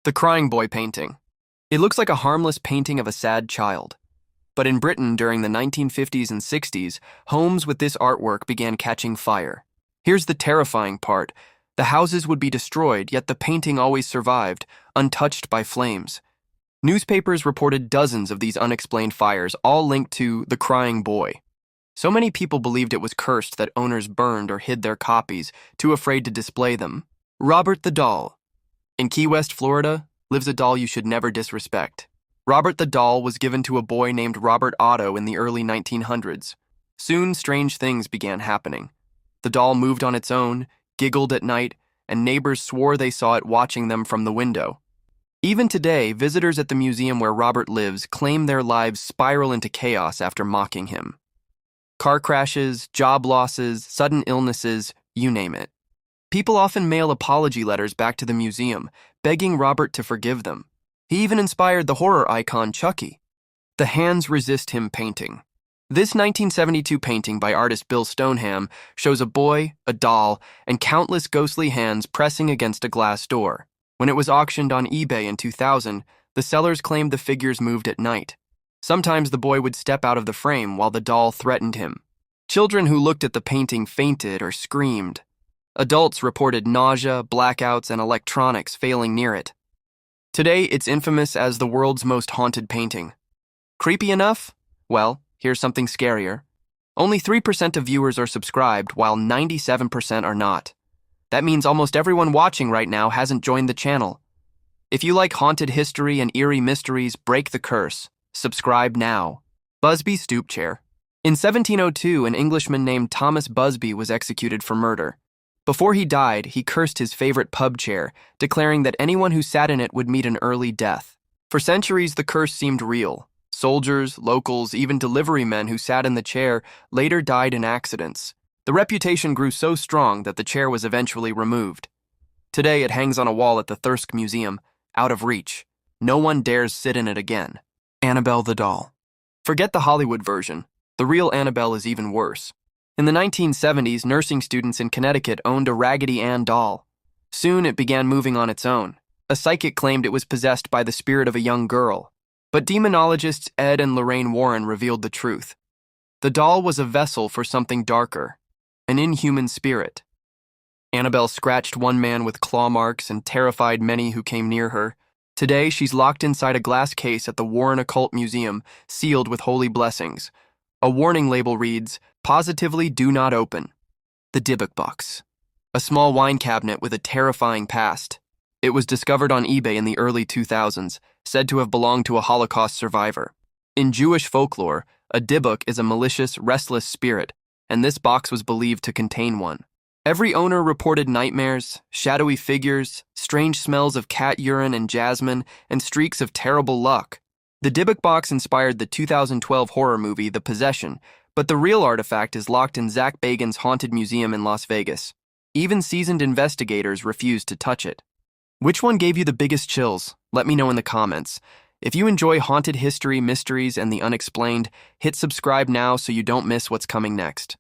The Crying Boy painting. It looks like a harmless painting of a sad child. But in Britain during the 1950s and 60s, homes with this artwork began catching fire. Here's the terrifying part. The houses would be destroyed, yet the painting always survived, untouched by flames. Newspapers reported dozens of these unexplained fires, all linked to the Crying Boy. So many people believed it was cursed that owners burned or hid their copies, too afraid to display them. Robert the Doll. In Key West, Florida, lives a doll you should never disrespect. Robert the Doll was given to a boy named Robert Otto in the early 1900s. Soon, strange things began happening. The doll moved on its own, giggled at night, and neighbors swore they saw it watching them from the window. Even today, visitors at the museum where Robert lives claim their lives spiral into chaos after mocking him. Car crashes, job losses, sudden illnesses, you name it. People often mail apology letters back to the museum, begging Robert to forgive them. He even inspired the horror icon Chucky. The Hands Resist Him painting. This 1972 painting by artist Bill Stoneham shows a boy, a doll, and countless ghostly hands pressing against a glass door. When it was auctioned on eBay in 2000, the sellers claimed the figures moved at night. Sometimes the boy would step out of the frame while the doll threatened him. Children who looked at the painting fainted or screamed. Adults reported nausea, blackouts, and electronics failing near it. Today, it's infamous as the world's most haunted painting. Creepy enough? Well, here's something scarier. Only 3% of viewers are subscribed, while 97% are not. That means almost everyone watching right now hasn't joined the channel. If you like haunted history and eerie mysteries, break the curse. Subscribe now. Busby Stoop Chair. In 1702, an Englishman named Thomas Busby was executed for murder. Before he died, he cursed his favorite pub chair, declaring that anyone who sat in it would meet an early death. For centuries, the curse seemed real. Soldiers, locals, even delivery men who sat in the chair later died in accidents. The reputation grew so strong that the chair was eventually removed. Today, it hangs on a wall at the Thirsk Museum, out of reach. No one dares sit in it again. Annabelle the Doll. Forget the Hollywood version. The real Annabelle is even worse. In the 1970s, nursing students in Connecticut owned a Raggedy Ann doll. Soon, it began moving on its own. A psychic claimed it was possessed by the spirit of a young girl. But demonologists Ed and Lorraine Warren revealed the truth. The doll was a vessel for something darker, an inhuman spirit. Annabelle scratched one man with claw marks and terrified many who came near her. Today, she's locked inside a glass case at the Warren Occult Museum, sealed with holy blessings. A warning label reads, "Positively do not open." The Dybbuk box. A small wine cabinet with a terrifying past. It was discovered on eBay in the early 2000s, said to have belonged to a Holocaust survivor. In Jewish folklore, a Dybbuk is a malicious, restless spirit, and this box was believed to contain one. Every owner reported nightmares, shadowy figures, strange smells of cat urine and jasmine, and streaks of terrible luck. The Dybbuk box inspired the 2012 horror movie The Possession, but the real artifact is locked in Zach Bagans' Haunted Museum in Las Vegas. Even seasoned investigators refused to touch it. Which one gave you the biggest chills? Let me know in the comments. If you enjoy haunted history, mysteries, and the unexplained, hit subscribe now so you don't miss what's coming next.